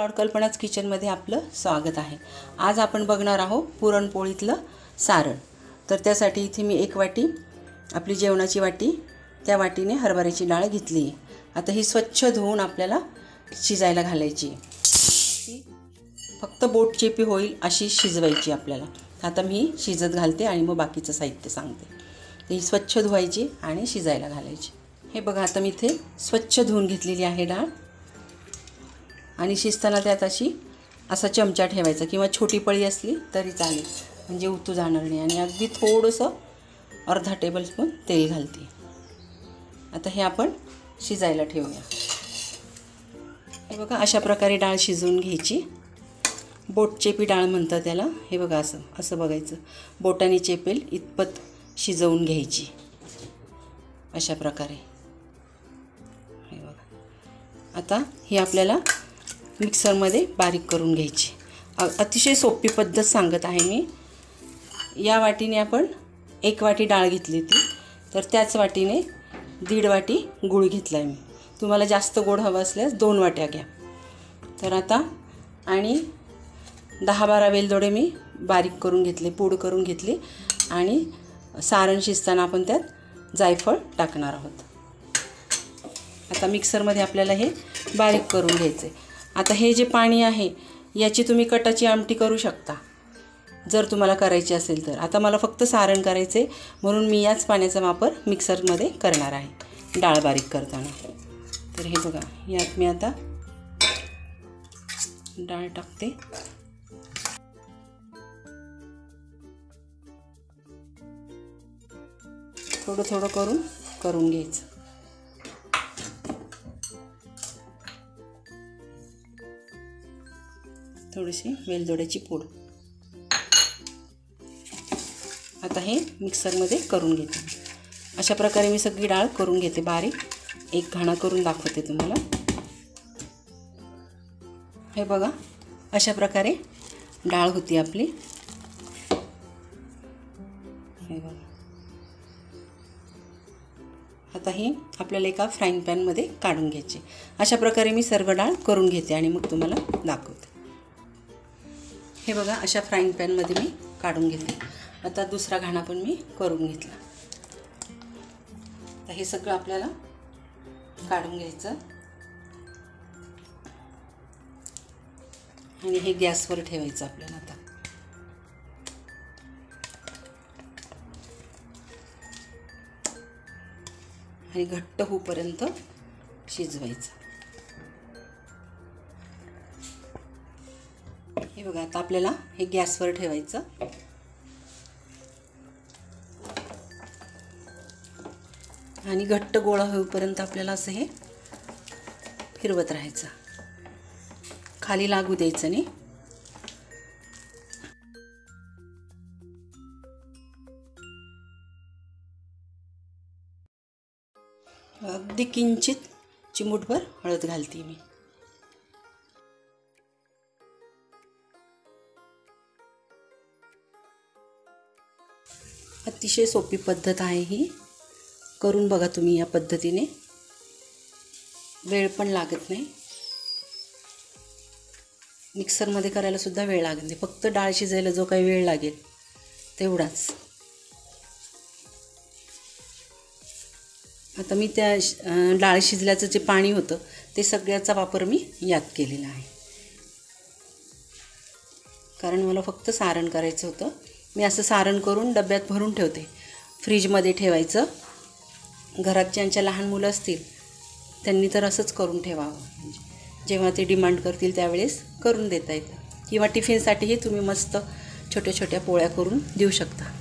Lord कल्पनाच किचनमध्ये आपलं स्वागत आहे। आज आपण बघणार आहोत पुरणपोळीतलं सारण। तर त्यासाठी इथे मी एक वाटी आपली जेवणाची वाटी त्या वाटीने हरभऱ्याची डाळ घेतली आहे। आता ही स्वच्छ धुवून आपल्याला शिजायला घालायची। ती फक्त बोट चेपी होईल अशी शिजवायची आपल्याला। आता मी शिजत घालते आणि मग बाकीचं साहित्य सांगते। ही स्वच्छ धुवायची आणि शिजायला घालायची। हे बघा आता मी इथे स्वच्छ धुवून घेतलेली आहे डाळ आणि शिजताना त्यात असा चमचा ठेवायचा किंवा छोटी पळी असली तरी चालेल, म्हणजे उतू जाणार नाही। आणि अगदी थोडंसं अर्धा टेबलस्पून तेल घालते। आता हे आपण शिजायला ठेवूया। हे बघा अशा प्रकारे डाळ शिजवून घ्यायची। बोट चेपी डाळ म्हणतात त्याला। हे बघा असं बघायचं, बोटाने चेपेल इतपत शिजवून घ्यायची अशा प्रकारे। हे बघा आता ही आपल्याला मिक्सरमध्ये बारीक करून घ्यायची। अतिशय सोपी पद्धत सांगत आहे मी। या वाटीने आपण एक वाटी डाळ घेतली होती, तर त्याच वाटीने 1.5 वाटी गूळ घेतला आहे मी। तुम्हाला जास्त गोड हवं असल्यास 2 वाट्या घ्या। तर आता आणि 10-12 वेलदोडे मी बारीक करून घेतले, पूड करून घेतली। आणि सारण शिजताना आपण त्यात जायफळ टाकणार आहोत। आता मिक्सरमध्ये आपल्याला हे बारीक करून घ्यायचे। आता हे जे पाणी आहे याची तुम्ही कटाची आमटी करू शकता जर तुम्हाला करायची असेल तर। आता मला फक्त सारण करायचे म्हणून मी याच पाण्याचा वापर मिक्सरमध्ये करणार आहे डाळ बारीक करताना। तर हे बघा यात मी आता डाळ टाकते। थोडं थोडं करून घ्यायचं। थोडीशी वेलदोड्याची पूड। आता हे मिक्सरमध्ये करून घेते। अशा प्रकारे मी सगळी डाळ करून घेते बारीक। एक घाणा करून दाखवते तुम्हाला। हे बघा अशा प्रकारे डाळ होती आपली। हे बघा आता ही आपल्याला एका फ्राईंग पॅनमध्ये काढून घ्यायची। अशा प्रकारे मी सर्व डाळ करून घेते आणि मग तुम्हाला दाखवते। हे बघा अशा फ्राईंग पॅनमध्ये मी काढून घेतले। आता दुसरा घाणा पण मी करून घेतला। तर हे सगळं आपल्याला काढून घ्यायचं आणि हे गॅसवर ठेवायचं आपल्याला। आता आणि घट्ट होईपर्यंत शिजवायचं। हे बघा आता आपल्याला हे गॅसवर ठेवायचं आणि घट्ट गोळा होईपर्यंत आपल्याला असं हे फिरवत राहायचं, खाली लागू द्यायचं नाही। अगदी किंचित चिमूटभर हळद घालते मी। अतिशय सोपी पद्धत आहे ही, करून बघा तुम्ही या पद्धतीने। वेळ पण लागत नाही, मिक्सरमध्ये करायला सुद्धा वेळ लागत नाही। फक्त डाळ शिजायला जो काही वेळ लागेल तेवढाच। आता मी त्या डाळ शिजल्याचं जे पाणी होतं ते सगळ्याचा वापर मी यात केलेला आहे, कारण मला फक्त सारण करायचं होतं। मी असं सारण करून डब्यात भरून ठेवते, फ्रीजमध्ये ठेवायचं। घरात ज्यांच्या लहान मुलं असतील त्यांनी तर असंच करून ठेवावं, म्हणजे जेव्हा ते डिमांड करतील त्यावेळेस करून देता येतं। किंवा टिफिनसाठीही तुम्ही मस्त छोट्या छोट्या पोळ्या करून देऊ शकता।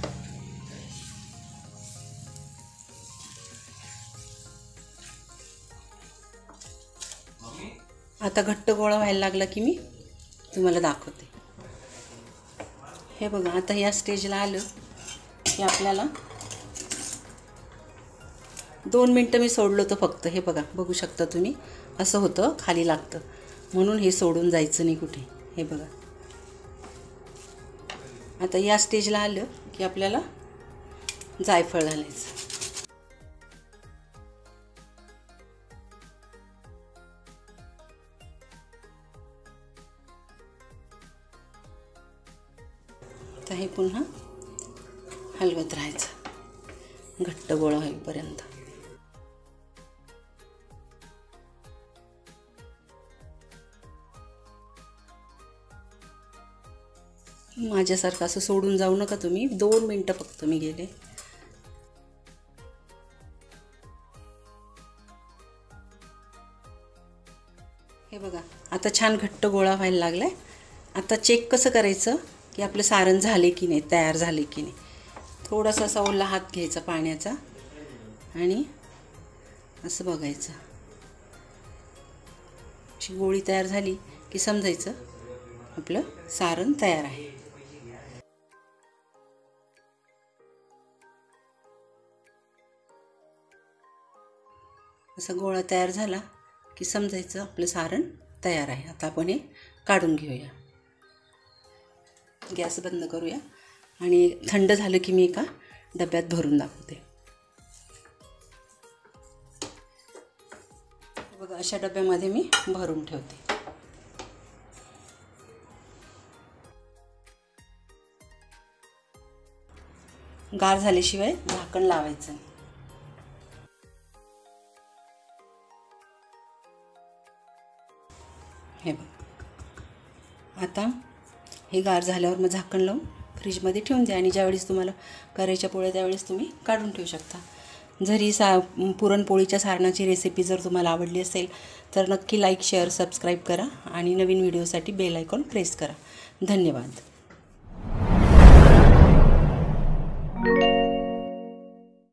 आता घट्ट गोळा व्हायला लागला की मी तुम्हाला दाखवते। हे बघा आता या स्टेजला आलं की आपल्याला 2 मिनटं मी सोडलं होतं फक्त। हे बघा बघू शकता तुम्ही, असं होतं, खाली लागतं, म्हणून हे सोडून जायचं नाही कुठे। हे बघा आता या स्टेजला आलं की आपल्याला जायफळ घालायचं। तर हे पुन्हा हलवत राहायचं घट्ट गोळा होईपर्यंत. माझ्यासारखं असं सोडून जाऊ नका तुम्ही. 2 मिनटं फक्त मी गेले. हे बघा आता छान घट्ट गोळा व्हायला लागलाय. आता चेक कसं करायचं की आपलं सारण झाले की नाही, तयार झाले की नाही. थोडासा असा ओला हात घ्यायचा पाण्याचा आणि असं बघायचं. अशी गोळी तयार झाली की समजायचं आपलं सारण तयार आहे. असा गोळा तयार झाला की समजायचं आपलं सारण तयार आहे. आता आपण हे काढून घेऊया. गॅस बंद करूया आणि थंड झालं की मी एका डब्यात भरून दाखवते. बघा अशा डब्यामध्ये मी भरून ठेवते. गार झाल्याशिवाय झाकण लावायचं. हे बघ आता हे गार झाल्यावर मग झाकण लावून फ्रीजमध्ये ठेवून द्या आणि ज्यावेळेस तुम्हाला करायच्या पोळ्या त्यावेळेस तुम्ही काढून ठेवू शकता. जरी पुरणपोळीच्या सारणाची रेसिपी जर तुम्हाला आवडली असेल तर नक्की लाईक, शेअर, सबस्क्राईब करा आणि नवीन व्हिडिओसाठी बेल आयकॉन प्रेस करा. धन्यवाद.